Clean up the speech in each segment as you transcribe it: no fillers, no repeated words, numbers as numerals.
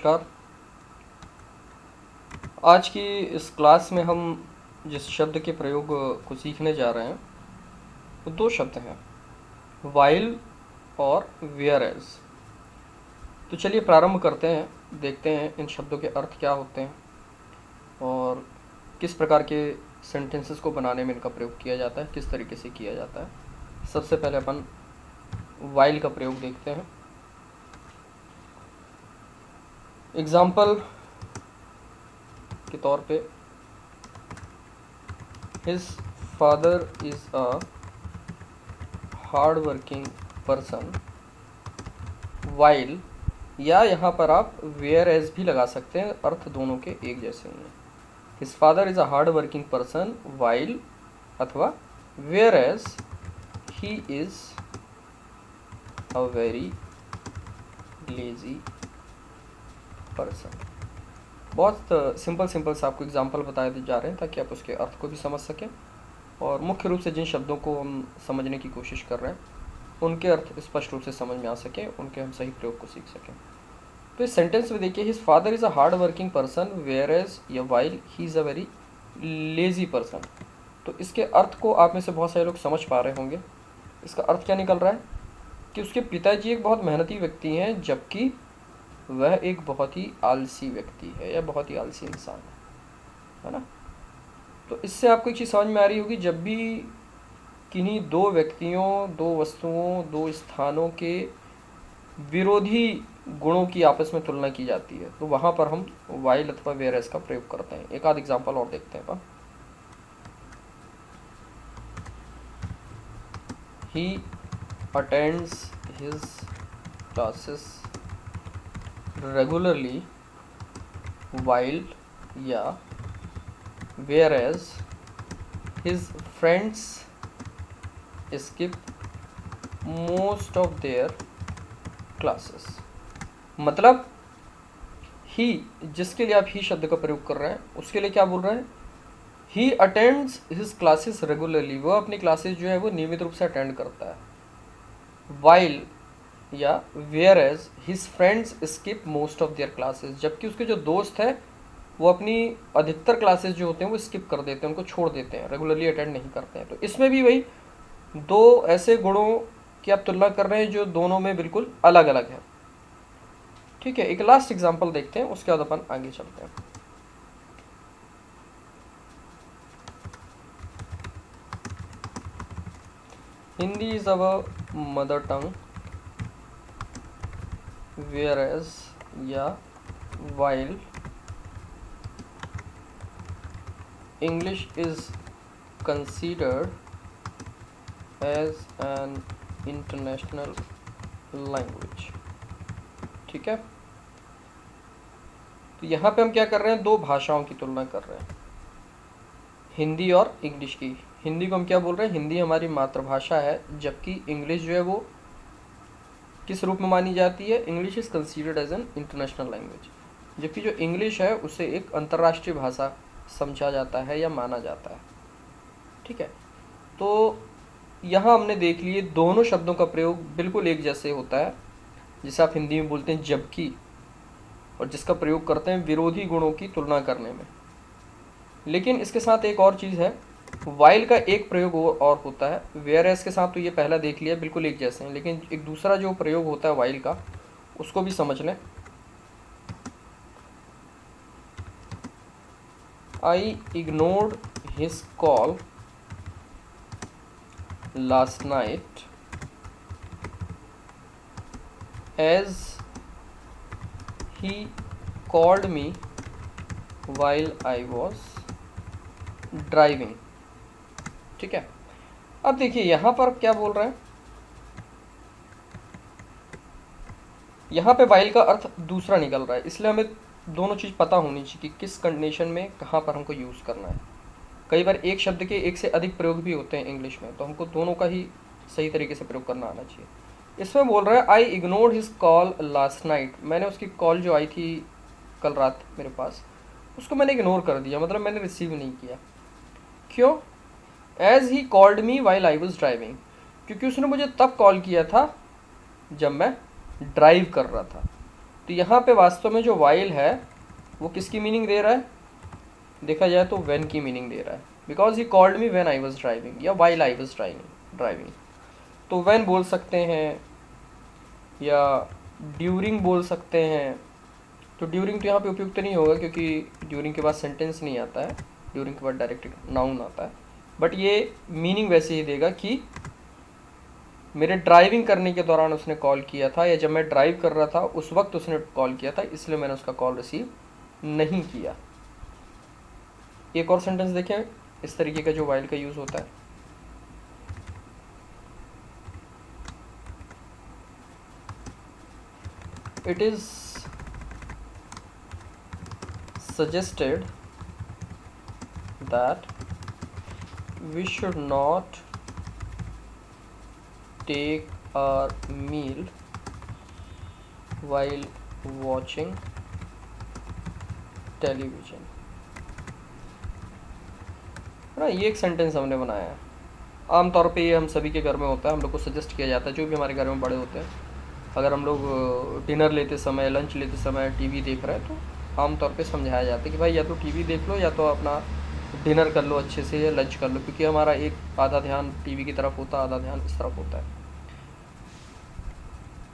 नमस्कार। आज की इस क्लास में हम जिस शब्द के प्रयोग को सीखने जा रहे हैं वो दो शब्द हैं, वाइल और वेयरएज। तो चलिए प्रारंभ करते हैं, देखते हैं इन शब्दों के अर्थ क्या होते हैं और किस प्रकार के सेंटेंसेस को बनाने में इनका प्रयोग किया जाता है, किस तरीके से किया जाता है। सबसे पहले अपन वाइल का प्रयोग देखते हैं। एग्जाम्पल के तौर पे, his father is a hard working person while, या यहाँ पर आप वेयर एज भी लगा सकते हैं, अर्थ दोनों के एक जैसे हैं। His father is a hard working person while अथवा whereas he is a very lazy person. बहुत सिंपल से आपको एग्जाम्पल बताए जा रहे हैं ताकि आप उसके अर्थ को भी समझ सकें और मुख्य रूप से जिन शब्दों को हम समझने की कोशिश कर रहे हैं उनके अर्थ स्पष्ट रूप से समझ में आ सकें, उनके हम सही प्रयोग को सीख सकें। तो इस सेंटेंस में देखिए, his father is a hard working person whereas या while he is a very lazy person. तो इसके अर्थ को आप में से बहुत सारे लोग समझ पा रहे होंगे। इसका अर्थ क्या निकल रहा है कि उसके पिताजी एक बहुत मेहनती व्यक्ति हैं जबकि वह एक बहुत ही आलसी व्यक्ति है या बहुत ही आलसी इंसान है ना। तो इससे आपको एक चीज़ समझ में आ रही होगी, जब भी किन्हीं दो व्यक्तियों, दो वस्तुओं, दो स्थानों के विरोधी गुणों की आपस में तुलना की जाती है तो वहाँ पर हम वाइल अथवा वेयरएज का प्रयोग करते हैं। एक आध एग्जाम्पल और देखते हैं। He attends his classes regularly while या whereas his friends skip most of their classes. मतलब ही, जिसके लिए आप ही शब्द का प्रयोग कर रहे हैं उसके लिए क्या बोल रहे हैं, he attends his classes regularly, वह अपनी क्लासेस जो है वो नियमित रूप से अटेंड करता है। वाइल या whereas his friends skip most of their classes, जबकि उसके जो दोस्त हैं वो अपनी अधिकतर क्लासेस जो होते हैं वो स्किप कर देते हैं, उनको छोड़ देते हैं, रेगुलरली अटेंड नहीं करते हैं। तो इसमें भी वही दो ऐसे गुणों की आप तुलना कर रहे हैं जो दोनों में बिल्कुल अलग अलग है। ठीक है, एक लास्ट एग्जांपल देखते हैं, उसके बाद अपन आगे चलते हैं। Hindi is our mother tongue whereas या while English is considered as an international language. ठीक है, तो यहाँ पे हम क्या कर रहे हैं, दो भाषाओं की तुलना कर रहे हैं, हिंदी और इंग्लिश की। हिंदी को हम क्या बोल रहे हैं, हिंदी हमारी मातृभाषा है, जबकि इंग्लिश जो है वो किस रूप में मानी जाती है, English is considered as an international language, जबकि जो इंग्लिश है उसे एक अंतर्राष्ट्रीय भाषा समझा जाता है या माना जाता है। ठीक है, तो यहाँ हमने देख लिए दोनों शब्दों का प्रयोग बिल्कुल एक जैसे होता है, जिसे आप हिंदी में बोलते हैं जबकि, और जिसका प्रयोग करते हैं विरोधी गुणों की तुलना करने में। लेकिन इसके साथ एक और चीज़ है, वाइल का एक प्रयोग और होता है, वेयर एज के साथ तो ये पहला देख लिया बिल्कुल एक जैसे हैं, लेकिन एक दूसरा जो प्रयोग होता है वाइल का उसको भी समझ लें। I ignored his call last night as he called me while I was driving. ठीक है, अब देखिए यहाँ पर क्या बोल रहे हैं, यहाँ पे वाइल का अर्थ दूसरा निकल रहा है, इसलिए हमें दोनों चीज़ पता होनी चाहिए कि किस कंडीशन में कहाँ पर हमको यूज़ करना है। कई बार एक शब्द के एक से अधिक प्रयोग भी होते हैं इंग्लिश में, तो हमको दोनों का ही सही तरीके से प्रयोग करना आना चाहिए। इसमें बोल रहा है I ignored his call last night, मैंने उसकी कॉल जो आई थी कल रात मेरे पास, उसको मैंने इग्नोर कर दिया, मतलब मैंने रिसीव नहीं किया। क्यों? As he called me while I was driving, क्योंकि उसने मुझे तब कॉल किया था जब मैं ड्राइव कर रहा था। तो यहाँ पे वास्तव में जो वाइल है वो किसकी मीनिंग दे रहा है, देखा जाए तो व्हेन की मीनिंग दे रहा है, because he called me when I was driving या वाइल आई वाज ड्राइविंग। तो व्हेन बोल सकते हैं या ड्यूरिंग बोल सकते हैं। तो ड्यूरिंग तो यहाँ पे उपयुक्त नहीं होगा क्योंकि ड्यूरिंग के बाद सेंटेंस नहीं आता है, ड्यूरिंग के बाद डायरेक्ट नाउन आता है, बट ये मीनिंग वैसे ही देगा कि मेरे ड्राइविंग करने के दौरान उसने कॉल किया था, या जब मैं ड्राइव कर रहा था उस वक्त उसने कॉल किया था, इसलिए मैंने उसका कॉल रिसीव नहीं किया। एक और सेंटेंस देखें इस तरीके का जो वाइल का यूज़ होता है। It is suggested that we should not take our meal while watching television। ना ये एक सेंटेंस हमने बनाया है। आमतौर पे ये हम सभी के घर में होता है, हम लोग को सजेस्ट किया जाता है, जो भी हमारे घर में बड़े होते हैं, अगर हम लोग डिनर लेते समय, लंच लेते समय टीवी देख रहे हैं तो आमतौर पे समझाया जाता है कि भाई या तो टीवी देख लो या तो अपना डिनर कर लो अच्छे से, या लंच कर लो, क्योंकि हमारा एक आधा ध्यान टीवी की तरफ होता है, आधा ध्यान इस तरफ होता है।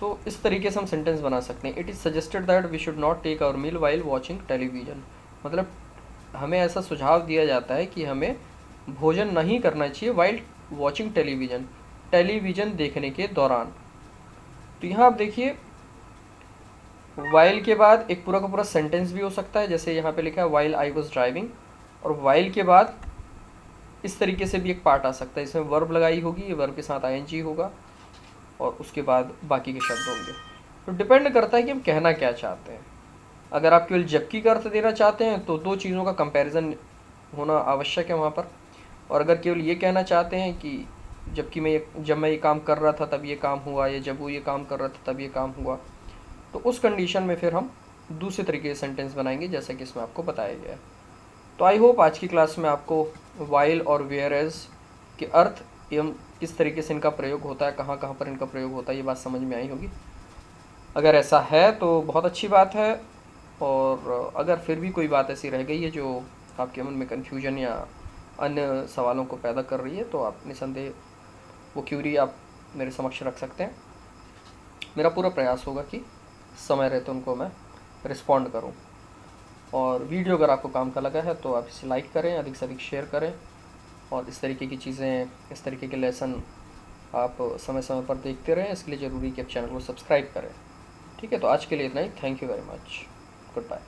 तो इस तरीके से हम सेंटेंस बना सकते हैं। It is suggested that we should not take our meal while watching television, मतलब हमें ऐसा सुझाव दिया जाता है कि हमें भोजन नहीं करना चाहिए वाइल वॉचिंग टेलीविज़न, टेलीविज़न देखने के दौरान। तो यहाँ आप देखिए वाइल के बाद एक पूरा का पूरा सेंटेंस भी हो सकता है, जैसे यहाँ पे लिखा है वाइल आई वाज ड्राइविंग, और वाइल के बाद इस तरीके से भी एक पार्ट आ सकता है, इसमें वर्ब लगाई होगी, ये वर्ब के साथ आईएनजी होगा और उसके बाद बाकी के शब्द होंगे। तो डिपेंड करता है कि हम कहना क्या चाहते हैं। अगर आप केवल जबकि का अर्थ देना चाहते हैं तो दो चीज़ों का कंपैरिजन होना आवश्यक है वहाँ पर, और अगर केवल ये कहना चाहते हैं कि जब मैं ये काम कर रहा था तब ये काम हुआ, या जब वो ये काम कर रहा था तब ये काम हुआ, तो उस कंडीशन में फिर हम दूसरे तरीके से सेंटेंस बनाएंगे जैसा कि इसमें आपको बताया गया है। तो आई होप आज की क्लास में आपको वाइल और वेयर एज के अर्थ एवं किस तरीके से इनका प्रयोग होता है, कहाँ कहाँ पर इनका प्रयोग होता है, ये बात समझ में आई होगी। अगर ऐसा है तो बहुत अच्छी बात है, और अगर फिर भी कोई बात ऐसी रह गई है जो आपके मन में कन्फ्यूजन या अन्य सवालों को पैदा कर रही है, तो आप निसंदेह वो क्यूरी आप मेरे समक्ष रख सकते हैं। मेरा पूरा प्रयास होगा कि समय रहते उनको मैं रिस्पॉन्ड करूं। और वीडियो अगर आपको काम का लगा है तो आप इसे लाइक करें, अधिक से अधिक शेयर करें, और इस तरीके की चीज़ें, इस तरीके के लेसन आप समय समय पर देखते रहें। इसके लिए ज़रूरी कि आप चैनल को सब्सक्राइब करें। ठीक है, तो आज के लिए इतना ही। Thank you very much. Good bye.